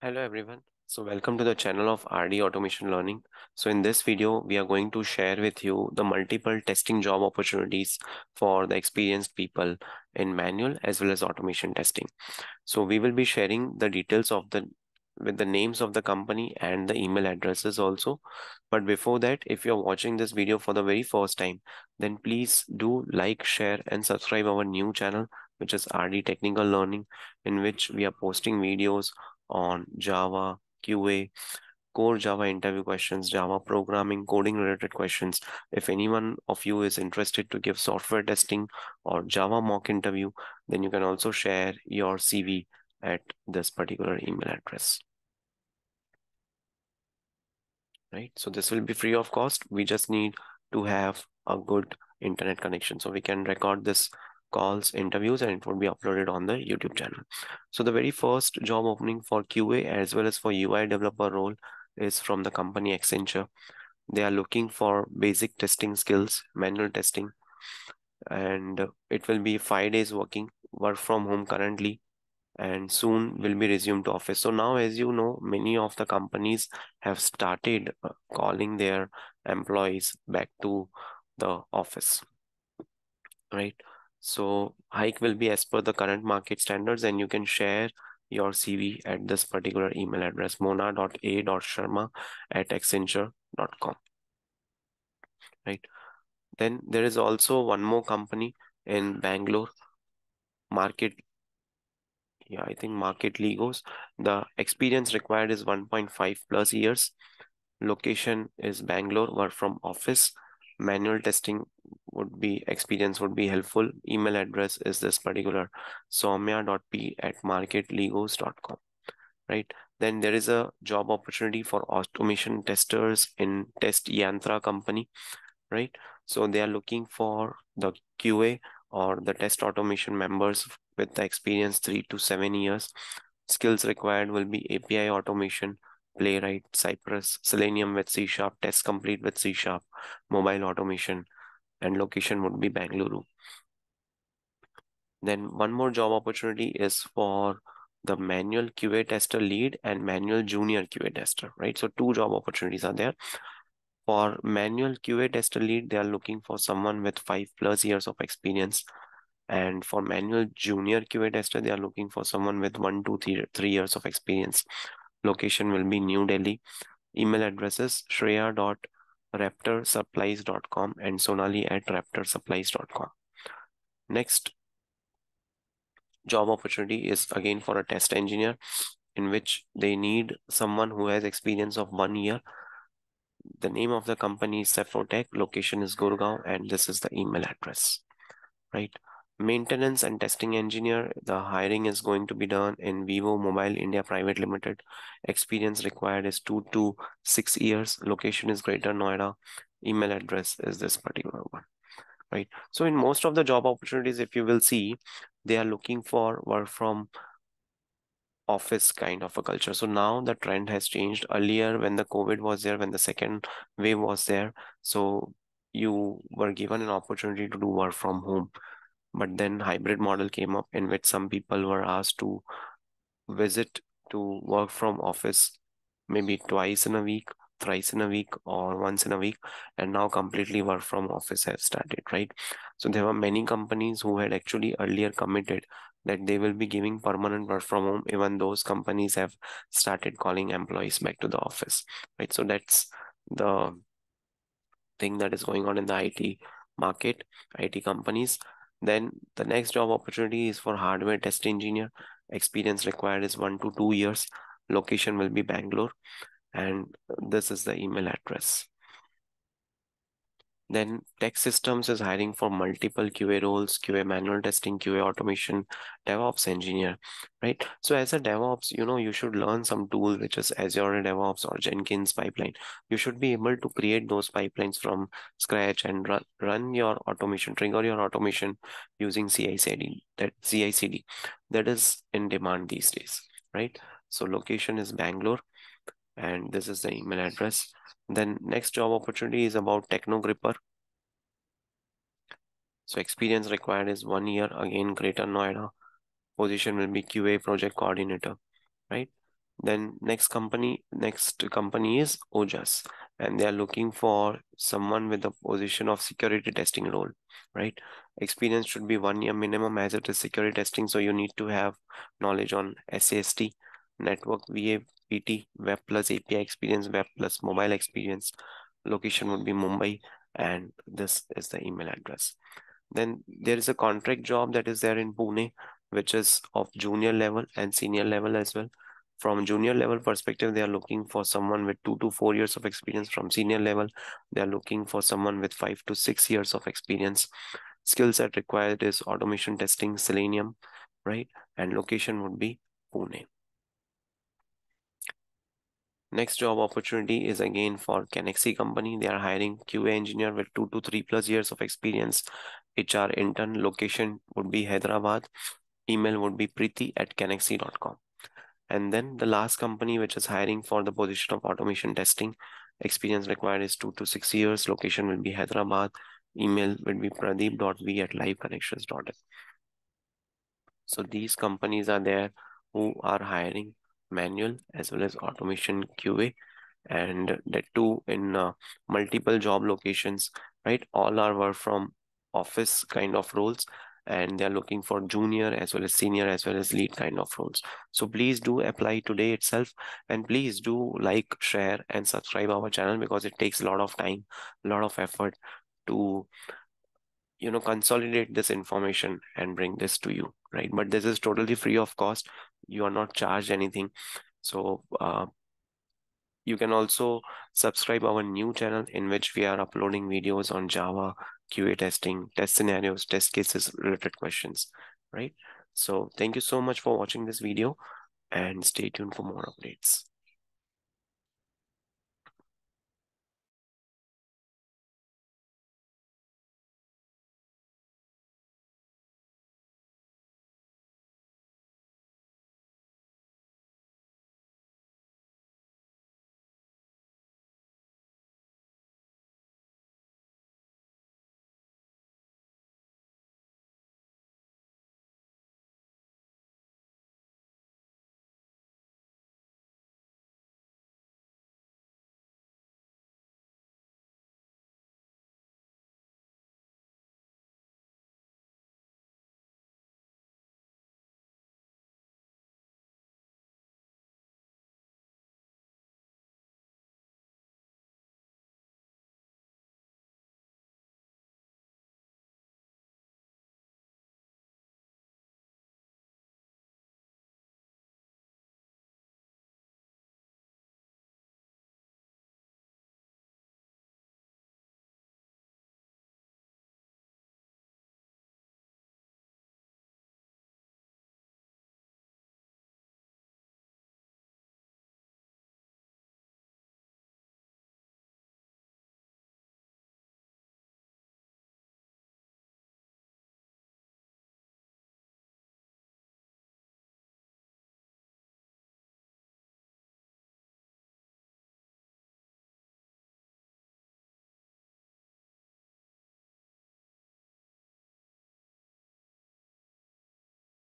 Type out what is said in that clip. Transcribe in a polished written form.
Hello everyone. So welcome to the channel of RD Automation Learning. So in this video, we are going to share with you the multiple testing job opportunities for the experienced people in manual as well as automation testing. So we will be sharing the details of the names of the company and the email addresses also. But before that, if you're watching this video for the very first time, then please do like, share and subscribe our new channel, which is RD Technical Learning, in which we are posting videos on Java, QA, core Java interview questions, Java programming, coding related questions. If anyone of you is interested to give software testing or Java mock interview, then you can also share your CV at this particular email address. Right? So this will be free of cost. We just need to have a good internet connection. So we can record this calls, interviews, and it will be uploaded on the YouTube channel. So the very first job opening for QA as well as for UI developer role is from the company Accenture. They are looking for basic testing skills, manual testing, and it will be 5 days work from home currently, and soon will be resumed to office. So now, as you know, many of the companies have started calling their employees back to the office, right? So hike will be as per the current market standards, and you can share your CV at this particular email address, mona.a.sharma@accenture.com, right? Then there is also one more company in Bangalore, market Yeah, I think market Legos. The experience required is 1.5 plus years. Location is Bangalore, work from office. Manual testing experience would be helpful. Email address is this particular soumya.p@marketlegos.com, right? Then there is a job opportunity for automation testers in Test Yantra company, right? So they are looking for the QA or the test automation members with the experience 3 to 7 years. Skills required will be API automation, Playwright, Cypress, Selenium with C Sharp, Test Complete with C Sharp, mobile automation, and location would be Bangalore. Then one more job opportunity is for the manual QA tester lead and manual junior QA tester, right? So two job opportunities are there. For manual QA tester lead, they are looking for someone with 5+ years of experience. And for manual junior QA tester, they are looking for someone with 1 to 3 years of experience. Location will be New Delhi. Email addresses shreya.raptorsupplies.com and sonali@raptorsupplies.com. Next job opportunity is again for a test engineer, in which they need someone who has experience of 1 year. The name of the company is Cephotech, location is Gurgaon, and this is the email address, right? Maintenance and testing engineer, the hiring is going to be done in Vivo Mobile India Private Limited. Experience required is 2 to 6 years. Location is Greater Noida. Email address is this particular one, right? So in most of the job opportunities, if you will see, they are looking for work from office kind of a culture. So now the trend has changed. Earlier, when the COVID was there, when the second wave was there, so you were given an opportunity to do work from home. But then hybrid model came up, in which some people were asked to visit to work from office maybe twice in a week, thrice in a week, or once in a week, and now completely work from office have started, right? So there were many companies who had actually earlier committed that they will be giving permanent work from home. Even those companies have started calling employees back to the office, right? So that's the thing that is going on in the IT market, IT companies. Then the next job opportunity is for hardware test engineer. Experience required is 1 to 2 years. Location will be Bangalore, and this is the email address. Then Tech Systems is hiring for multiple QA roles, QA manual testing, QA automation, DevOps engineer, right? So as a DevOps, you should learn some tool which is Azure DevOps or Jenkins pipeline. You should be able to create those pipelines from scratch and run your automation, trigger your automation using CI/CD. That is in demand these days, right? So location is Bangalore, and this is the email address. Then next job opportunity is about Techno Gripper. So experience required is 1 year, again Greater Noida. Position will be QA project coordinator, right? Then next company is Ojas, and they are looking for someone with the position of security testing role, right? Experience should be 1 year minimum as it is security testing, so you need to have knowledge on SAST, network VAPT, web plus API experience, web plus mobile experience. Location would be Mumbai, and this is the email address. Then there is a contract job that is there in Pune, which is of junior level and senior level as well. From junior level perspective, they are looking for someone with 2 to 4 years of experience. From senior level, they are looking for someone with 5 to 6 years of experience. Skill set required is automation testing, Selenium, right? And location would be Pune. Next job opportunity is again for Canexi company. They are hiring QA engineer with 2 to 3 plus years of experience. HR intern, location would be Hyderabad. Email would be preeti@canexi.com. And then the last company which is hiring for the position of automation testing, experience required is 2 to 6 years. Location will be Hyderabad. Email will be pradeep.v@liveconnections.in. So these companies are there who are hiring manual as well as automation QA, and that too in multiple job locations, right? All are work from office kind of roles, and they're looking for junior as well as senior as well as lead kind of roles. So please do apply today itself, and please do like, share, and subscribe our channel, because it takes a lot of time, a lot of effort to consolidate this information and bring this to you, right? But this is totally free of cost. You are not charged anything. So you can also subscribe our new channel in which we are uploading videos on Java, QA testing, test scenarios, test cases, related questions, right? So thank you so much for watching this video, and stay tuned for more updates.